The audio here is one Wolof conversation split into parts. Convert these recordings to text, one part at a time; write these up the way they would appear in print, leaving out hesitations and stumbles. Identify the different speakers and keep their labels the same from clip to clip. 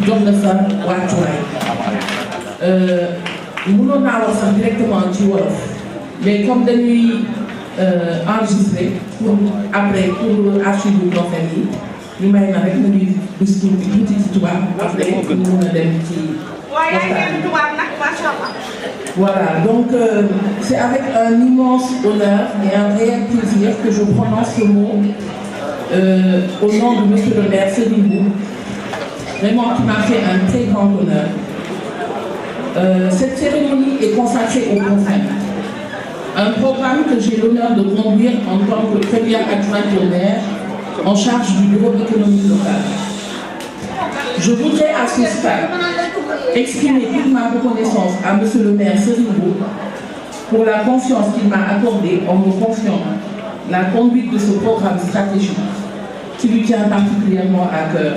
Speaker 1: jox la sa wàccuwaay mënoon naa wax sax directement ci wolof mais comme dañuy enregistré pour après pour archive bu prophète yi ñu may na rek nañuy discours bi tuuti ci tubaab après pour mën a dem ci voilà, donc c'est avec un immense honneur et un réel plaisir que je prononce ce mot au nom de Monsieur le maire Serigne Mboup, vraiment qui m'a fait un très grand honneur. Cette cérémonie est consacrée au prophète, un programme que j'ai l'honneur de conduire en tant que première adjointe au maire en charge du bureau économique local. Je voudrais à ce stade exprimer toute ma reconnaissance à Monsieur le maire Serigne Mboup pour la confiance qu'il m'a accordée en me confiant la conduite de ce programme stratégique qui lui tient particulièrement à cœur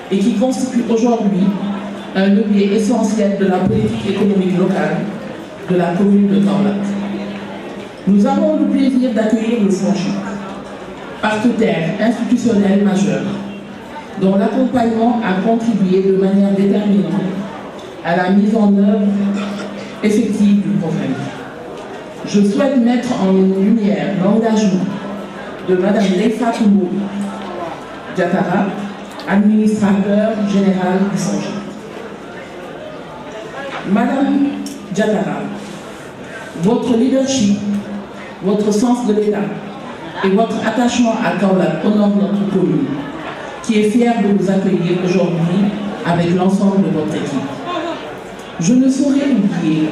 Speaker 1: et qui constitue aujourd'hui un levier essentiel de la politique économique locale de la commune de Kaolack. Nous avons le plaisir d'accueillir le FONGIP, partenaire institutionnel majeur, dont l'accompagnement a contribué de manière déterminante à la mise en œuvre effective du programme. Je souhaite mettre en lumière l'engagement de Madame Leifa Toumbo Diatara, administrateur général du FONGIP. Madame Diatara, votre leadership, votre sens de l'État et votre attachement à Kaolack honorent notre commune, qui est fière de vous accueillir aujourd'hui avec l'ensemble de votre équipe. Je ne saurais oublier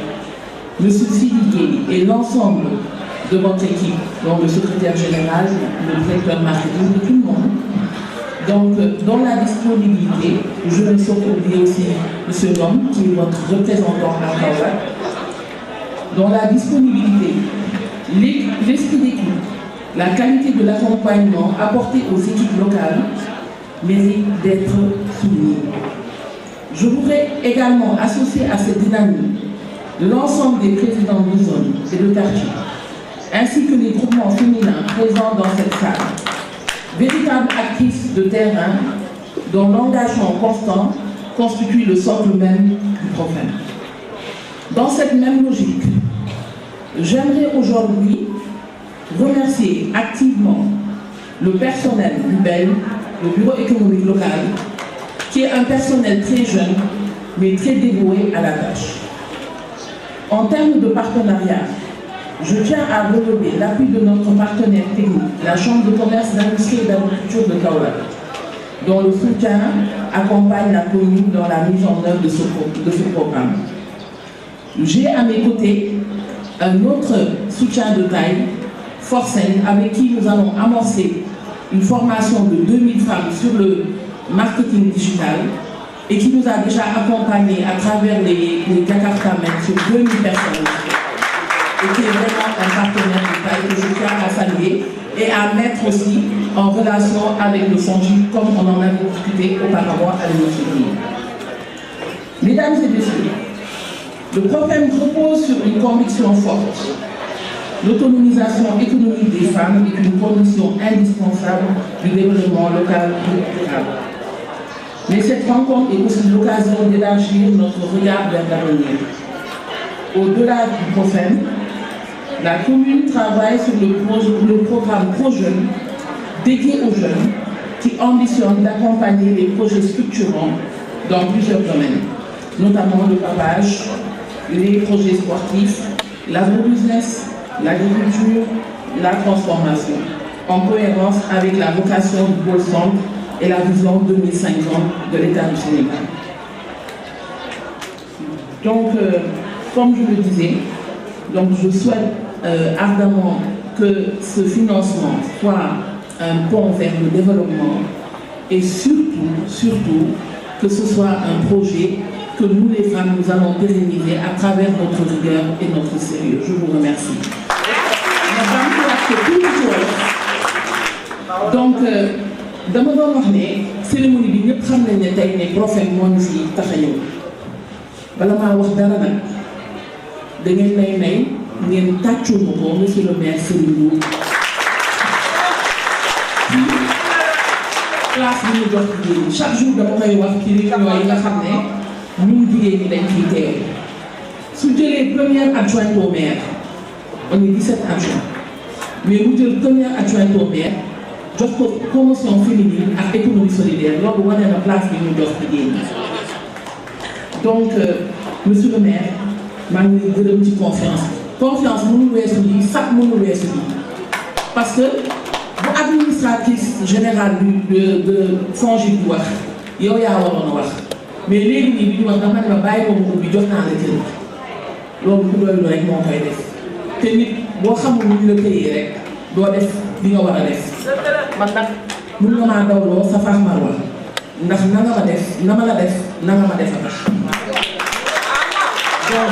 Speaker 1: M. Sidi et l'ensemble de votre équipe, dont le secrétaire général, le directeur marketing, de tout le monde. Donc, dans la disponibilité, je ne saurais oublier aussi M. Lhomme, qui est votre représentant à Kaolack. Dans la disponibilité, l'esprit d'équipe, la qualité de l'accompagnement apporté aux équipes locales mérite d'être souligné. Je voudrais également associer à cette dynamique l'ensemble des présidents de zone et de quartier, ainsi que les groupements féminins présents dans cette salle, véritables actrices de terrain dont l'engagement constant constitue le socle même du programme. Dans cette même logique, j'aimerais aujourd'hui remercier activement le personnel du BEL, le bureau économique local, qui est un personnel très jeune, mais très dévoué à la tâche. En termes de partenariat, je tiens à relever l'appui de notre partenaire technique, la Chambre de commerce, d'industrie et d'agriculture de Kaolack, dont le soutien accompagne la commune dans la mise en œuvre de ce programme. J'ai à mes côtés un autre soutien de taille, Forcen, avec qui nous allons amorcer une formation de 2000 femmes sur le marketing digital et qui nous a déjà accompagnés à travers les Jakarta Men sur 2000 personnes et qui est vraiment un partenaire de taille que je tiens à saluer et à mettre aussi en relation avec le FONGIP comme on en avait discuté auparavant avec notre pays. Mesdames et messieurs, le programme repose sur une conviction forte. L'autonomisation économique des femmes est une condition indispensable du développement local et local. Mais cette rencontre est aussi l'occasion d'élargir notre regard vers l'avenir. Au-delà du programme, la commune travaille sur le programme Pro-Jeunes, dédié aux jeunes, qui ambitionne d'accompagner les projets structurants dans plusieurs domaines, notamment le pavage, les projets sportifs, l'agrobusiness, l'agriculture, la transformation, en cohérence avec la vocation du pôle centre et la vision 2050 de l'État du Sénégal. Donc, comme je le disais, je souhaite ardemment que ce financement soit un pont vers le développement et surtout, que ce soit un projet que nous les femmes, nous allons pérenniser à travers notre rigueur et notre sérieux. Je vous remercie. Donc, dama doon wax ne cérémonie bi ñëpp xam nañ ne tey ne prophète moo ñu fi tax a ñëw bala maa wax dara nag da ngeen may ngeen tàccul ma ko monsieur le maire Serigne Mboup place bi ñu jox jigéen ñi chaque jour dama koy wax ci réunion yi nga xam ne ñun jigéen ñi dañ ciy teew su jëlee première adjointe au maire on est 17 adjoints mais mu jël première adjointe au maire jox ko promotion féminine ak économie solidaire loolu wane na place bi ñu jox jigéen ñi donc monsieur le maire maa ngi lay gërëm ci confiance mënul weesu lii sax mënul weesu lii parce que bu administratif général de FONGIP bi wax yow yaa waroon a wax mais léegi nii bi ñu wax dafa ne ma bàyyi ma ubbi jox naa la kër loolu ku doylu rek moo koy def te nit boo xamul ni ñu la tëyee rek doo def li nga war a def man nag mun nga maa dawloo sa faax marwa ndax na nga ma def na ma la def na nga ma def a tax donc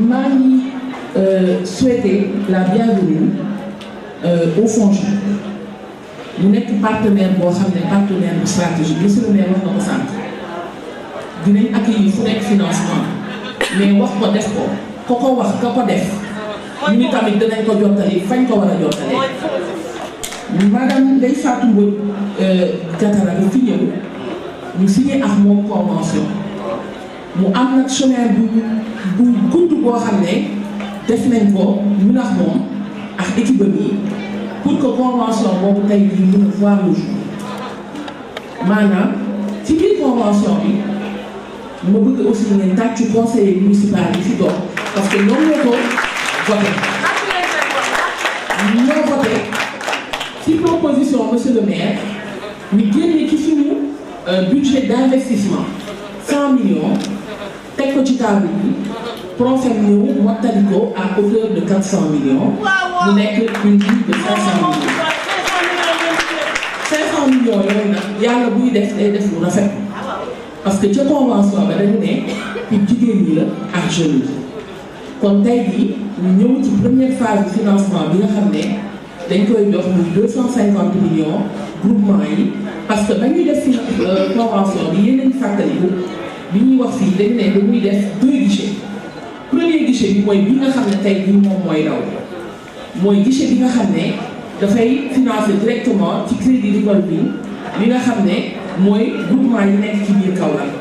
Speaker 1: maa ngi souhaiter la bienvenue au FONGIP mu nekk partenaire boo xam ne partenaire bu stratégique monsieur le maire wax na ko sànq dinañ accueillir fu nekk financement mais wax ko def ko ko wax ka ko def ñu ni tamit dinañ ko jottali fañ ko war a jottalee madame Ndeye Fatou Mbodj Diatara ba fi ñëw ñu signé ak moom convention mu am nag chemin bu gudd boo xam ne def nañ ko ñu nax moom ak équipe yi pour que convention boobu tey jii mën a voir le jour maanaam ci biir convention bi ma bëgg aussi ngeen tàccu conseiller municipal yi fi toog parce que ñoom ñoo ko voté ñoo voté ci proposition monsieur le maire ñu génne ci suñu budget d'investissement 100 millions teg ko ci table bi profet ñëw mottali ko à hauteur de 400 millions mu nekk une ville de 500 millions 500 millions yooyu nag yàlla buy def day def lu rafet parce que ca convention ba dañu ne pour jigéen ñi la ak jeunes yi kon tey jii ñu ñëw ci première phase de financement bi nga xam ne dañ koy jox muy 250 millions groupement yi parce que ba ñuy def fi convention bi yéen a ngi fàttaliku bi ñuy wax fii dañu ne dañuy def 2 guichets premier guichet bi mooy bi nga xam ne tey jii moom mooy daw mooy guichet bi nga xam ne dafay financer directement ci crédit revolving li nga xam ne mooy groupement yi nekk ci biir Kaolack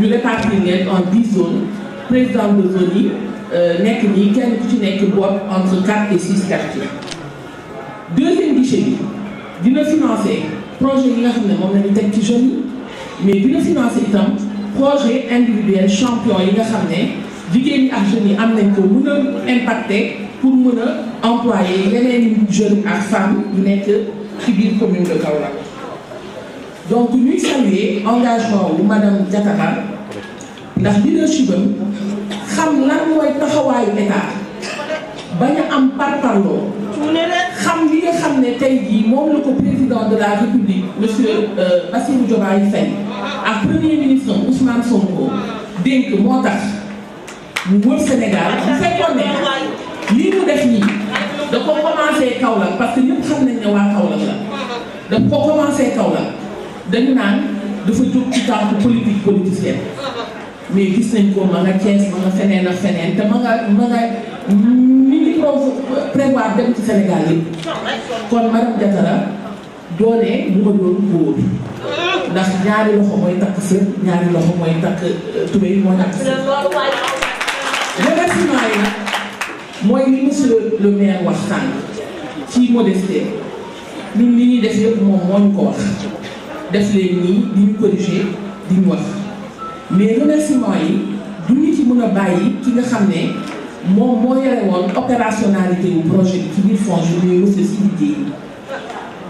Speaker 1: ñu répartir leen en 10 zones président de zone yi nekk nii kenn ku ci nekk boot entre 4 et 6 quartiers. deuxième guichet bi dina financer projet yi nga xam ne moom la ñu teg ci jeunes yi mais dina financer itam projet individuel champion yi nga xam ne jigéen ñi ak jeunes yi am nañ ko mën a impacter pour mën a employer yeneen jeunes ak femmes yu nekk ci biir commune de Kaolack. donc ñuy saluer engagement wu madame Diatara ndax leadership am xam lan mooy taxawaayu état bañ a am parparloo xam li nga xam ne tey jii moom la ko président de la république monsieur Bassirou Diomaye Faye ak premier ministre Ousmane Sonko dénk moo tax mu wër Sénégal bu fekkoon ne lii mu def nii da ko commencé Kaolack parce que ñëpp xam nañ ne waa Kaolack la da ko commencé Kaolack dañu naan dafa jóg ci tànk politique politicienne mais gis nañ ko ma nga Thiès ma nga feneen ak feneen te ma nga ni ngi prévoir dem ci Sénégal yëpp kon madame Diatara doone mu nga doon góor ndax ñaari loxo mooy takk sër ñaari loxo mooy takk tubéy mooy takk sër remerciement yi nag mooy li monsieur le maire wax tànk ci modestie ñun li ñuy def yëpp moom moo ñu ko wax def leen nii di ñu corriger di ñu wax mais remerciement yi du ñu ci mën a bàyyi ki nga xam ne moom moo yore woon opérationnalité wu projet bi ci biir FONGIP bi monsieur Sidi Dieye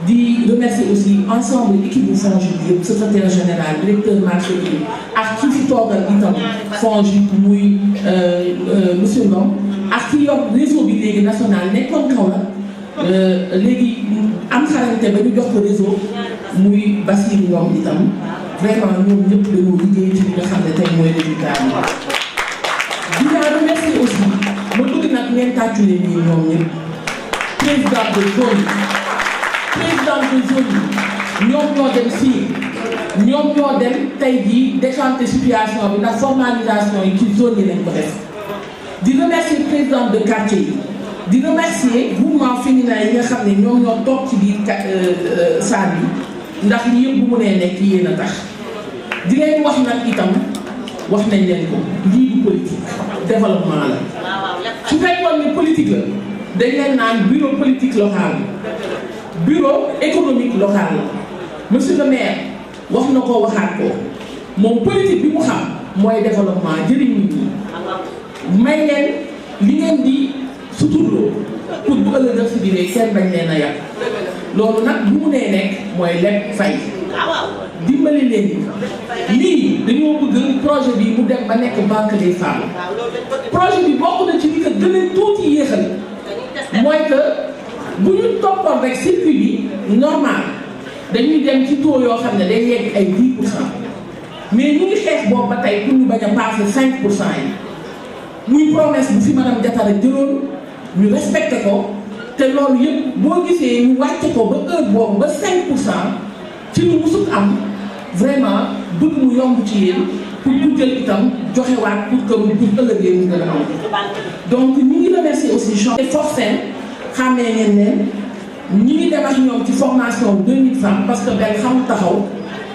Speaker 1: di remercier aussi ensemble équipe bu FONGIP bi yëpp secrétaire général directeur marché bi ak ki fi toogal itam FONGIP muy monsieur Ngom ak ki yor réseau bi léegi national nekkoon Kaolack léegi am xarañte ba ñu jox ko réseau muy Bassirou Ngom itam vraiment ñoom ñëpp dañoo liggéey ci li nga xam ne tey mooy résultat bi. dinaa remercier aussi ma bëgg nag ngeen tàccu leen ñii ñoom ñëpp président de zone yi ñoom ñoo dem fii ñoom ñoo dem tey jii décanter situation bi ndax formalisation yi ci zone yi lañ ko def. di remercier président de quartier yi di remercier groupement féminin yi nga xam ne ñoom ñoo toog ci biir salle bi ndax li yëpp bu mu nee nekk yéen a tax di leen wax nag itam wax nañ leen ko lii du politique développement la su fekkoon ni politique la dañ leen naan bureau politique local bureau économique local la monsieur le maire wax na ko waxaat ko moom politique bi mu xam mooy développement jëriñ nit ñi may leen li ngeen di suturloo pour bu ëllëg si biir kenn bañ leen a yàq loolu nag bu mu nee nekk mooy lekk fay dimbali leen lii dañoo bëgg projet bi mu dem ba nekk banque des femmes projet bi bokk na ci li ko gën a tuuti yéexal mooy que bu ñu toppoon rek circuit bi normal dañuy dem ci taux yoo xam ne day yegg ay 10%. mais ñu ngi xeex boobu ba tey pour ñu bañ a passé 5% yi muy promesse bu fi madame Diatara jëloon ñu respecté ko te loolu yëpp boo gisee ñu wàcce ko ba heure boobu ba 5% ci lu musul am vraiment bëgg mu yomb ci yéen pour ñu jël itam joxewaat pour que mu pour ëllëgee mu gën a am donc ñu ngi remercier aussi champs et forcen xàmmee ngeen leen ñi ngi dem ak ñoom ci formation 2000 femmes parce que benn xamul taxaw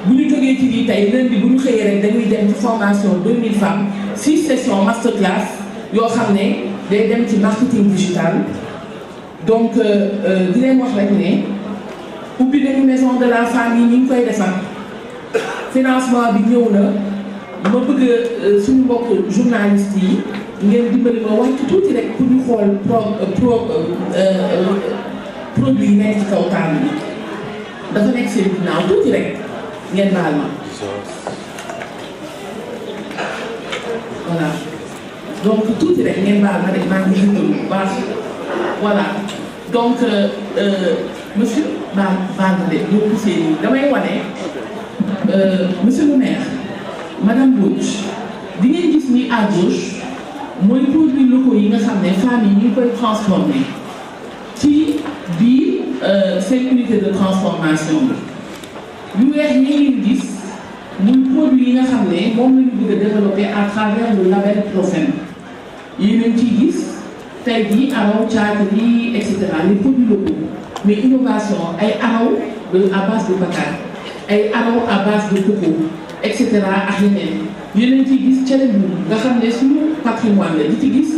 Speaker 1: bu ñu jógee ci lii tey lundi bu ñu xëyee rek dañuy dem ci formation 2000 femmes 6 sessions masterclass yoo xam ne day dem ci marketing digital donc di leen wax rek ne ubbi nañu maison de la femme yi ñu ngi koy defar financement bi ñëw na ma bëgg suñu mbokk journaliste yi ngeen dimbali ma wax ci tuuti rek pour ñu xool produit yi nekk ci kaw taal bi dafa nekk seen ginnaaw tuuti rek ngeen baal ma voilà donc tuuti rek ngeen baal ma rek maa ngi jiital bu baax voilà donc monsieur baal ma de ñoo poussé nii damay wane monsieur le maire madame Mbodj di ngeen gis ni à gauche mooy produits locaux yi nga xam ne femmes yi ñu koy transformer ci biir seen unité de transformation bi yu weex yi ngeen gis muy produit yi nga xam ne moom la ñu bëgg a développer à travers le label Profen yéen a ngi ciy gis tey jii araw caakiri et cetera les produits locaux mais innovation ay araw à base de bataille ay araw à base de coco et cetera ak yeneen yéen a ngi ciy gis cere bu nga xam ne suñu patrimoine la di ci gis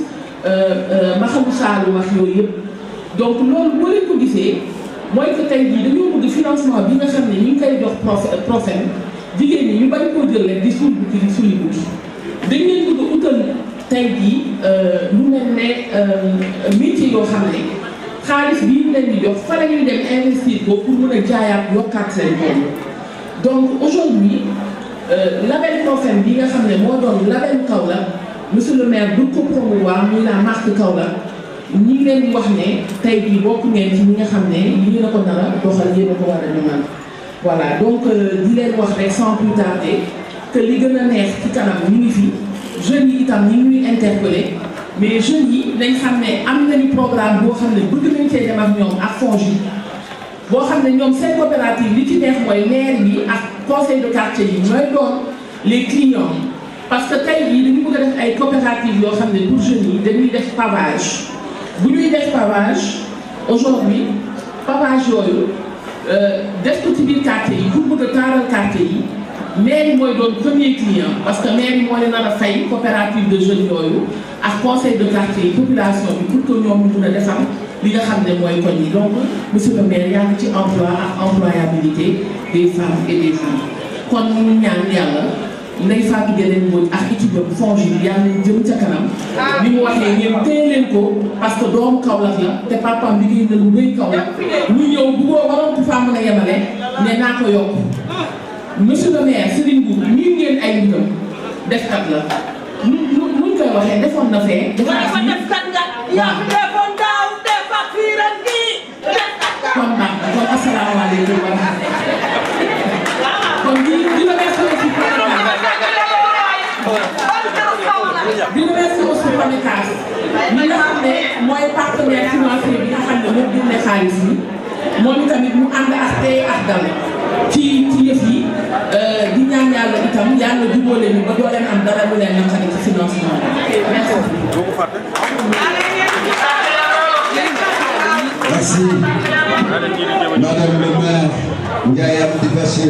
Speaker 1: maxamu saalu wax yooyu yëpp donc loolu boo leen ko gisee mooy que tey jii dañoo bëgg financement bi nga xam ne ñu ngi koy jox Profen jigéen ñi ñu bari koo jël rek di suul bukki di suli bukki dañ leen bëgg utal tey jii lu mel ne métier yoo xam ne xaalis bii ñu leen di jox fa la ñuy dem investir ko pour mën a jaayaat yokkaat seen bopp donc aujourd'hui label Profen bi nga xam ne moo doon label Kaolack monsieur le maire du ko promouvoir muy la marque Kaolack ñi ngi leen di wax ne tey jii bokk ngeen ci ñi nga xam ne yéen a ko nar a doxal yéen a ko war a ñëwaat voilà donc di leen wax rek sans plus tarder que li gën a neex ci kanam ñu ngi fi jeunes yi itam ñu ngi ñuy interpellé mais jeunes yi nañ xam ne am nañu programme boo xam ne bëgg nañ cee dem ak ñoom ak FONGIP boo xam ne ñoom seen coopérative li ci neex mooy maire bi ak conseil de quartier yi ñooy doon les clients parce que tey jii dañu bëgg a def ay coopératives yoo xam ne pour jeunes yi dañuy def pavage bu ñuy def pavage aujourd'hui pavage yooyu def ko ci biir quartier yi pour bëgg a taaral quartier yi maire mooy doon premier client parce que maire moo leen nar a fay coopérative de jeunes yooyu ak conseil de quartier yi population bi pour que ñoom ñu mun a defar li nga xam ne mooy koñ yi donc monsieur le maire yaa ngi ci emploi ak employabilité des femmes et des jeunes kon ñu ñaan yàlla Ndeye Fatou Gueye Mbodj ak équipe bu FONGIP yàlla nañ jëm ca kanam ni mu waxee ngeen téye leen ko parce que doomu Kaolack la te papaam liggéey na lu rëy Kaolack lu ñëw bu boo waroon ko faa mën a yemale ne naa ko yokk monsieur le maire Serigne Boub nii ngeen ay nitam defkat la nuñ koy waxee defoon na fee defaat kon baax na kon asalaamaaleykum wa rahmatulah kon di la merci aussi di la merci aussi PAMECAS ñi nga xam ne mooy partenaire financier bi nga xam ne moom génne xaalis bi moom tamit mu ànd ak tey ak dal ci yëf yi di ñaan yàlla itam yàlla jubóole ñu ba doo leen am dara lu leen naqari ci financement merci.
Speaker 2: Merci. Madame le maire, Ndiaye Abdi Bachir.